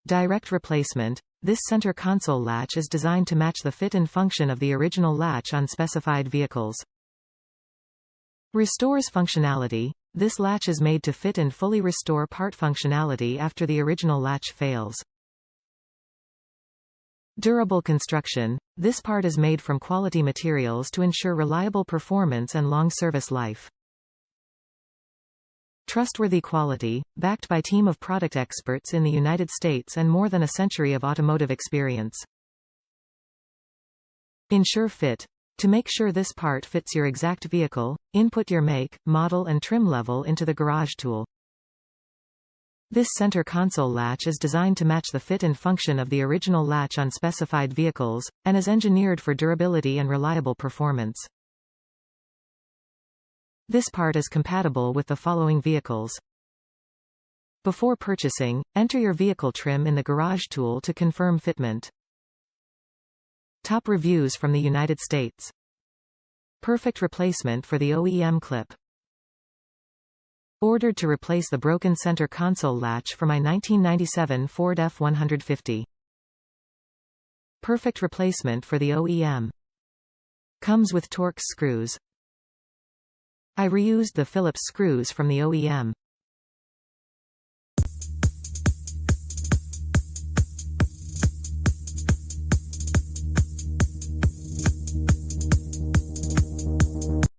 Direct replacement. This center console latch is designed to match the fit and function of the original latch on specified vehicles. Restores functionality. This latch is made to fit and fully restore part functionality after the original latch fails. Durable construction. This part is made from quality materials to ensure reliable performance and long service life. Trustworthy quality, backed by team of product experts in the United States and more than a century of automotive experience. Ensure fit. To make sure this part fits your exact vehicle, input your make, model and trim level into the garage tool. This center console latch is designed to match the fit and function of the original latch on specified vehicles, and is engineered for durability and reliable performance. This part is compatible with the following vehicles. Before purchasing, enter your vehicle trim in the garage tool to confirm fitment. Top reviews from the United States. Perfect replacement for the OEM clip. Ordered to replace the broken center console latch for my 1997 Ford F-150. Perfect replacement for the OEM. Comes with Torx screws. I reused the Phillips screws from the OEM.